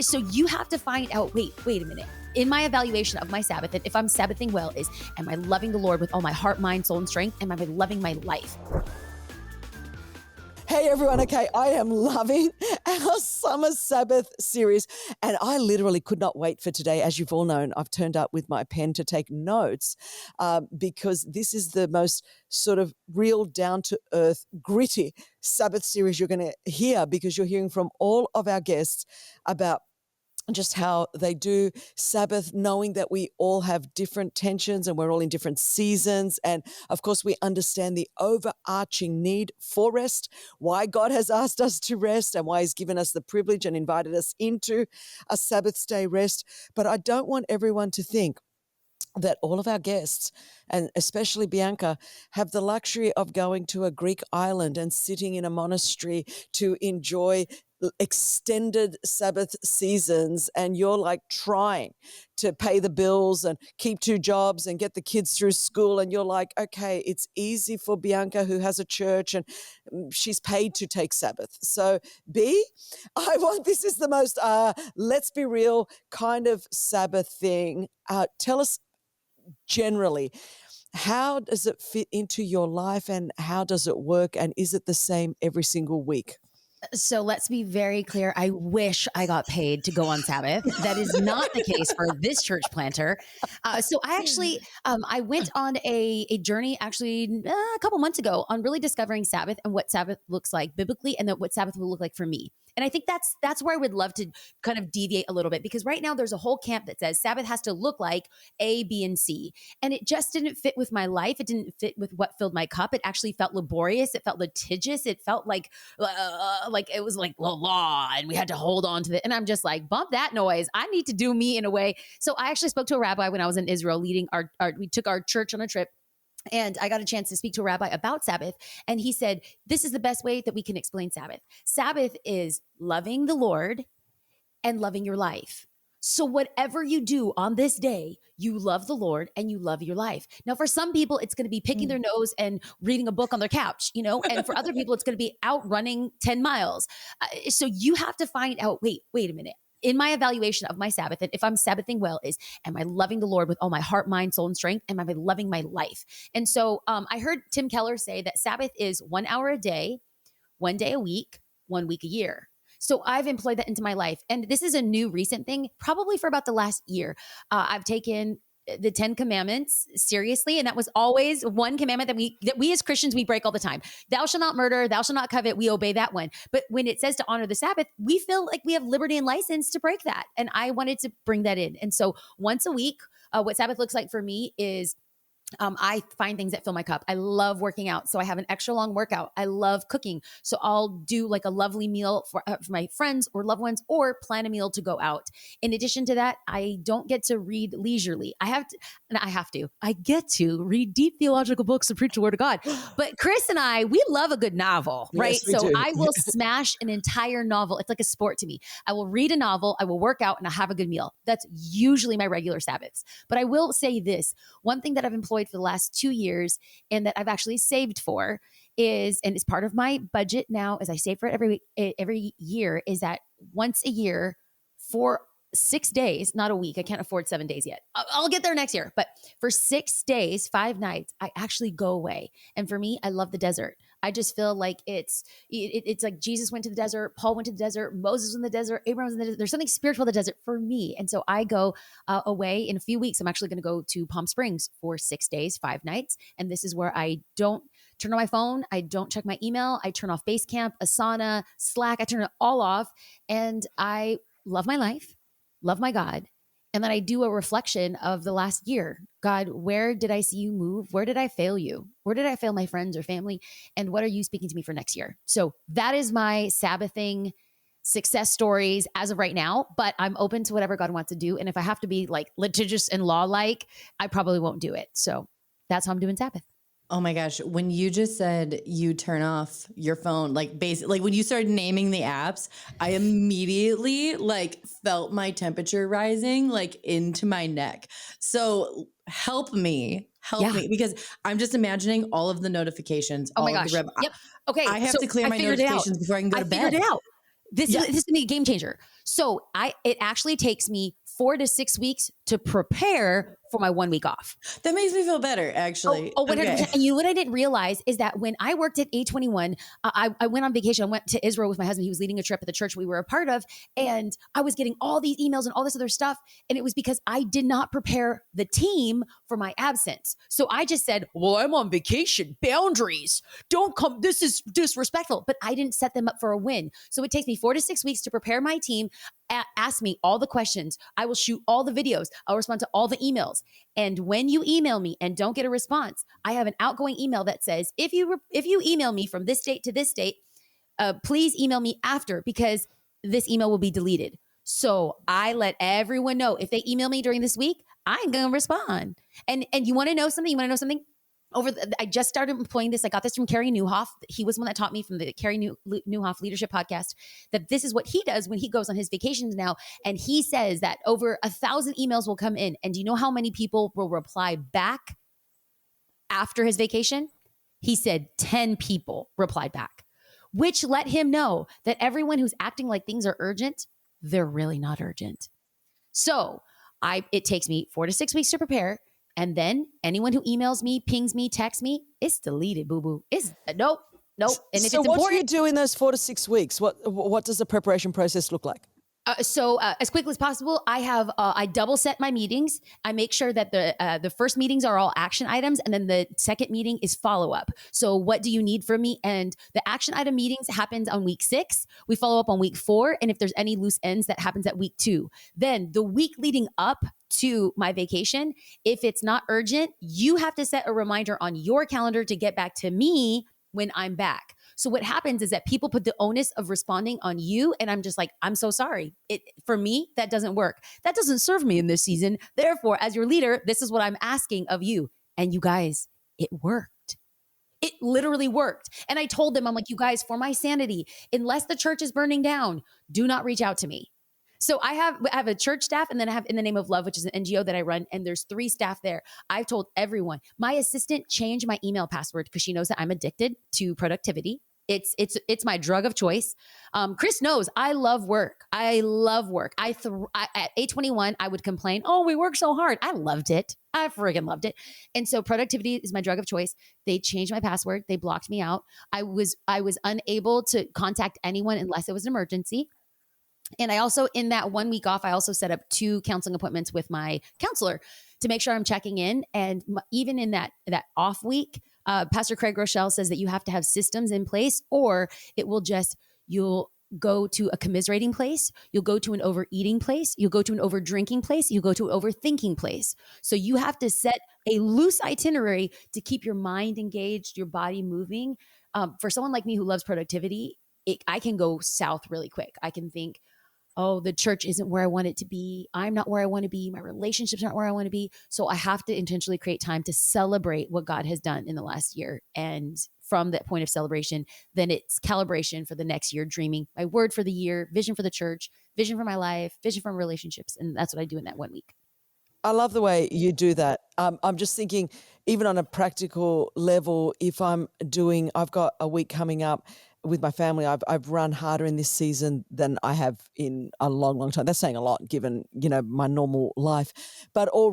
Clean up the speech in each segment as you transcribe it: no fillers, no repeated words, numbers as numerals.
So you have to find out, wait a minute. In my evaluation of my Sabbath, and if I'm Sabbathing well, is am I loving the Lord with all my heart, mind, soul, and strength? Am I loving my life? Hey everyone, okay, I am loving our Summer Sabbath series, and I literally could not wait for today. As you've all known, I've turned up with my pen to take notes because this is the most sort of real, down-to-earth, gritty Sabbath series you're going to hear, because you're hearing from all of our guests about just how they do Sabbath, knowing that we all have different tensions and we're all in different seasons. And of course, we understand the overarching need for rest, why God has asked us to rest and why he's given us the privilege and invited us into a Sabbath day rest. But I don't want everyone to think that all of our guests, and especially Bianca, have the luxury of going to a Greek island and sitting in a monastery to enjoy extended Sabbath seasons, and you're like trying to pay the bills and keep two jobs and get the kids through school, and you're like, okay, it's easy for Bianca who has a church and she's paid to take Sabbath. So B, this is the most let's be real kind of Sabbath thing. Tell us generally, how does it fit into your life and how does it work, and is it the same every single week? So let's be very clear. I wish I got paid to go on Sabbath. That is not the case for this church planter. So I actually, I went on a journey actually a couple months ago on really discovering Sabbath and what Sabbath looks like biblically, and then what Sabbath will look like for me. And I think that's where I would love to kind of deviate a little bit, because right now there's a whole camp that says Sabbath has to look like A, B, and C. And it just didn't fit with my life. It didn't fit with what filled my cup. It actually felt laborious. It felt litigious. It felt like it was like law and we had to hold on to it. And I'm just like, bump that noise. I need to do me in a way. So I actually spoke to a rabbi when I was in Israel leading we took our church on a trip. And I got a chance to speak to a rabbi about Sabbath. And he said, this is the best way that we can explain Sabbath. Sabbath is loving the Lord and loving your life. So whatever you do on this day, you love the Lord and you love your life. Now, for some people, it's going to be picking their nose and reading a book on their couch, and for other people, it's going to be out running 10 miles. So you have to find out, wait a minute. In my evaluation of my Sabbath, and if I'm Sabbathing well, is am I loving the Lord with all my heart, mind, soul, and strength? Am I loving my life? And so I heard Tim Keller say that Sabbath is 1 hour a day, 1 day a week, 1 week a year. So I've employed that into my life. And this is a new recent thing, probably for about the last year. I've taken the 10 commandments seriously. And that was always one commandment that we as Christians, we break all the time. Thou shalt not murder, thou shalt not covet. We obey that one. But when it says to honor the Sabbath, we feel like we have liberty and license to break that. And I wanted to bring that in. And so once a week, what Sabbath looks like for me is I find things that fill my cup. I love working out. So I have an extra long workout. I love cooking. So I'll do like a lovely meal for my friends or loved ones, or plan a meal to go out. In addition to that, I don't get to read leisurely. I get to read deep theological books and preach the word of God. But Chris and I, we love a good novel, right? Yes, we So do. I will smash an entire novel. It's like a sport to me. I will read a novel, I will work out, and I'll have a good meal. That's usually my regular Sabbaths. But I will say this, one thing that I've employed for the last 2 years and that I've actually saved for is, and it's part of my budget now as I save for it every year, is that once a year for 6 days, not a week. I can't afford 7 days yet. I'll get there next year. But for 6 days, 5 nights, I actually go away. And for me, I love the desert. I just feel like it's like Jesus went to the desert, Paul went to the desert, Moses was in the desert, Abraham was in the desert. There's something spiritual in the desert for me. And so I go away in a few weeks. I'm actually going to go to Palm Springs for 6 days, 5 nights. And this is where I don't turn on my phone. I don't check my email. I turn off Basecamp, Asana, Slack. I turn it all off. And I love my life, love my God. And then I do a reflection of the last year. God, where did I see you move? Where did I fail you? Where did I fail my friends or family? And what are you speaking to me for next year? So that is my Sabbathing success stories as of right now, but I'm open to whatever God wants to do. And if I have to be like litigious and law-like, I probably won't do it. So that's how I'm doing Sabbath. Oh my gosh. When you just said you turn off your phone, like basically when you started naming the apps, I immediately like felt my temperature rising like into my neck. So help me, because I'm just imagining all of the notifications. Oh my gosh. Yep. Okay. I have to clear my notifications before I can go to bed. I figured it out. This is gonna be a game changer. So it actually takes me 4 to 6 weeks to prepare for my 1 week off. That makes me feel better, actually. Oh, 100%. Okay. And you know what I didn't realize is that when I worked at A21, I went on vacation. I went to Israel with my husband. He was leading a trip at the church we were a part of. And I was getting all these emails and all this other stuff. And it was because I did not prepare the team for my absence. So I just said, well, I'm on vacation. Boundaries. Don't come. This is disrespectful. But I didn't set them up for a win. So it takes me 4 to 6 weeks to prepare my team. Ask me all the questions. I will shoot all the videos. I'll respond to all the emails. And when you email me and don't get a response, I have an outgoing email that says, if you email me from this date to this date, please email me after, because this email will be deleted. So I let everyone know, if they email me during this week, I'm going to respond. And you want to know something? I just started employing this. I got this from Carey Nieuwhof. He was one that taught me, from the Carey Nieuwhof Leadership Podcast, that this is what he does when he goes on his vacations now. And he says that over 1,000 emails will come in. And do you know how many people will reply back after his vacation? He said 10 people replied back, which let him know that everyone who's acting like things are urgent, they're really not urgent. So it takes me 4 to 6 weeks to prepare. And then anyone who emails me, pings me, texts me, it's deleted, boo-boo. It's nope. And if So it's what important, do you do in those 4 to 6 weeks? What does the preparation process look like? So as quickly as possible, I double set my meetings. I make sure that the first meetings are all action items, and then the second meeting is follow up. So what do you need from me? And the action item meetings happens on week 6. We follow up on week 4, and if there's any loose ends, that happens at week 2. Then the week leading up to my vacation, if it's not urgent, you have to set a reminder on your calendar to get back to me when I'm back. So what happens is that people put the onus of responding on you. And I'm just like, I'm so sorry. For me, that doesn't work. That doesn't serve me in this season. Therefore, as your leader, this is what I'm asking of you. And you guys, it worked. It literally worked. And I told them, I'm like, you guys, for my sanity, unless the church is burning down, do not reach out to me. So I have a church staff, and then I have In the Name of Love, which is an NGO that I run, and there's 3 staff there. I've told everyone. My assistant changed my email password because she knows that I'm addicted to productivity. It's my drug of choice. Chris knows I love work. At A21, I would complain, oh, we work so hard. I loved it. I friggin' loved it. And so productivity is my drug of choice. They changed my password. They blocked me out. I was unable to contact anyone unless it was an emergency. And I also, in that 1 week off, I also set up 2 counseling appointments with my counselor to make sure I'm checking in. And even in that off week, Pastor Craig Rochelle says that you have to have systems in place, or it will you'll go to a commiserating place, you'll go to an overeating place, you'll go to an overdrinking place, you'll go to an overthinking place. So you have to set a loose itinerary to keep your mind engaged, your body moving. For someone like me who loves productivity, I can go south really quick. I can think, oh, the church isn't where I want it to be. I'm not where I want to be. My relationships aren't where I want to be. So I have to intentionally create time to celebrate what God has done in the last year. And from that point of celebration, then it's calibration for the next year, dreaming my word for the year, vision for the church, vision for my life, vision for relationships. And that's what I do in that 1 week. I love the way you do that. I'm just thinking, even on a practical level, if I've got a week coming up with my family, I've run harder in this season than I have in a long, long time. That's saying a lot given, my normal life. But we're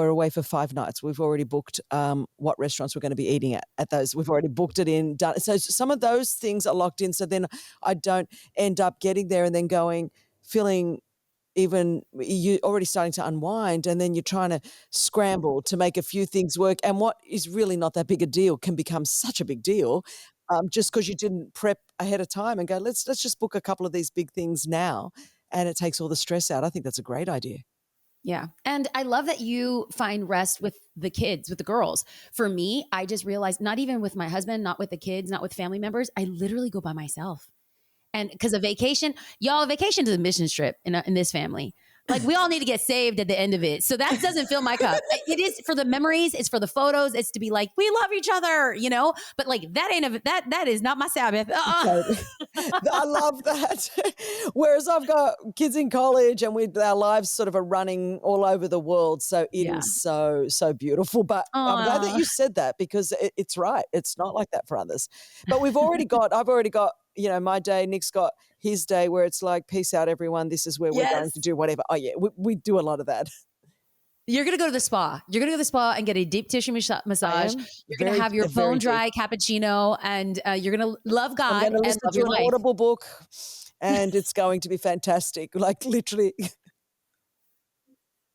away for 5 nights. We've already booked what restaurants we're going to be eating at those. We've already booked it in, done. So some of those things are locked in. So then I don't end up getting there and then feeling even you're already starting to unwind, and then you're trying to scramble to make a few things work. And what is really not that big a deal can become such a big deal just because you didn't prep ahead of time and go, let's just book a couple of these big things now. And it takes all the stress out. I think that's a great idea. Yeah. And I love that you find rest with the kids, with the girls. For me, I just realized, not even with my husband, not with the kids, not with family members, I literally go by myself. And because a vacation is a mission trip in this family. Like, we all need to get saved at the end of it. So that doesn't fill my cup. It is for the memories. It's for the photos. It's to be like, we love each other, but like that is not my Sabbath. I love that. Whereas I've got kids in college and our lives sort of are running all over the world. So it is so, so beautiful. But I'm glad that you said that, because it's right. It's not like that for others. But I've already got, my day. Nick's got his day where it's like, peace out, everyone. This is where we're going to do whatever. Oh, yeah, we do a lot of that. You're going to go to the spa. You're going to go to the spa and get a deep tissue massage. You're going to have your bone dry cappuccino, and you're going to love God I'm going to and listen love to your an life. Audible book, and it's going to be fantastic. Like literally.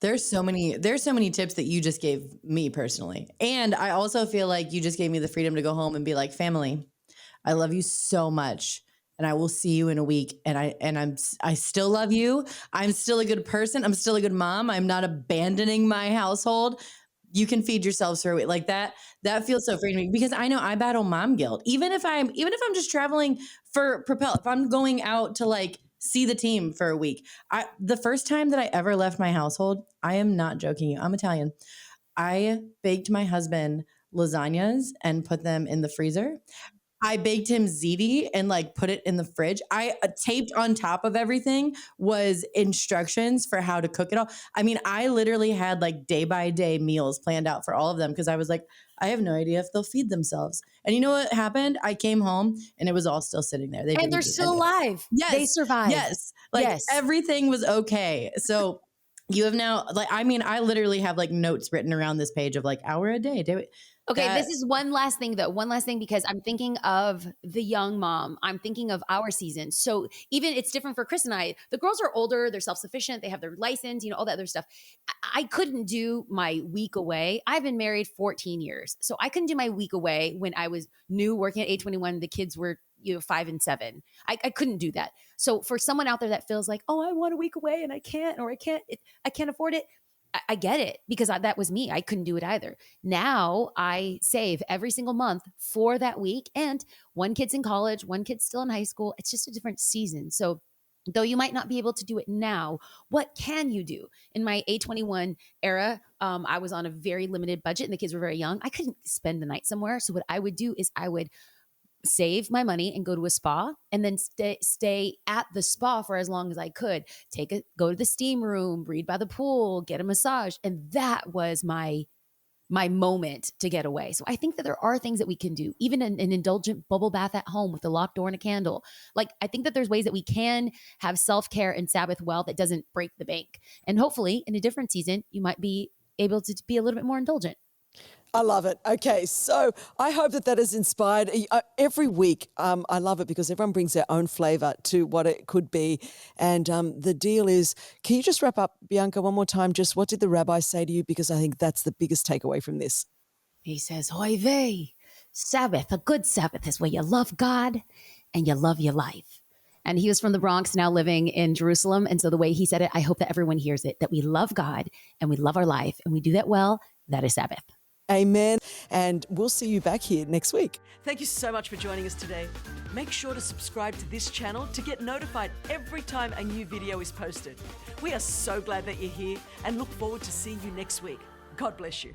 There's so many tips that you just gave me personally. And I also feel like you just gave me the freedom to go home and be like, family, I love you so much. And I will see you in a week. And I still love you. I'm still a good person. I'm still a good mom. I'm not abandoning my household. You can feed yourselves for a week. Like that feels so free to me, because I know I battle mom guilt. Even if I'm just traveling for Propel, if I'm going out to like see the team for a week. The first time that I ever left my household, I am not joking you, I'm Italian. I baked my husband lasagnas and put them in the freezer. I baked him ziti and like put it in the fridge. I taped on top of everything was instructions for how to cook it all. I mean, I literally had like day by day meals planned out for all of them, because I was like, I have no idea if they'll feed themselves. And you know what happened? I came home and it was all still sitting there. And they're still alive. Yes. They survived. Yes. Like everything was okay. So you have now, like, I mean, I literally have like notes written around this page of like hour a day. Okay, this is one last thing though. One last thing, because I'm thinking of the young mom. I'm thinking of our season. So even it's different for Chris and I. The girls are older, they're self-sufficient, they have their license, all that other stuff. I couldn't do my week away. I've been married 14 years. So I couldn't do my week away when I was new working at 821. The kids were 5 and 7. I couldn't do that. So for someone out there that feels like, oh, I want a week away and I can't afford it. I get it, because that was me. I couldn't do it either. Now I save every single month for that week. And one kid's in college, one kid's still in high school. It's just a different season. So though you might not be able to do it now, what can you do? In my 821 era, I was on a very limited budget and the kids were very young. I couldn't spend the night somewhere. So what I would do is I would save my money and go to a spa, and then stay at the spa for as long as I could. Go to the steam room, read by the pool, get a massage. And that was my moment to get away. So I think that there are things that we can do, even an indulgent bubble bath at home with a locked door and a candle. Like, I think that there's ways that we can have self-care and Sabbath well that doesn't break the bank. And hopefully in a different season, you might be able to be a little bit more indulgent. I love it. Okay, so I hope that has inspired every week. I love it because everyone brings their own flavour to what it could be. And the deal is, can you just wrap up, Bianca, one more time? Just what did the rabbi say to you? Because I think that's the biggest takeaway from this. He says, Hoi vey, Sabbath, a good Sabbath is where you love God and you love your life. And he was from the Bronx, now living in Jerusalem. And so the way he said it, I hope that everyone hears it, that we love God and we love our life and we do that well. That is Sabbath. Amen. And we'll see you back here next week. Thank you so much for joining us today. Make sure to subscribe to this channel to get notified every time a new video is posted. We are so glad that you're here and look forward to seeing you next week. God bless you.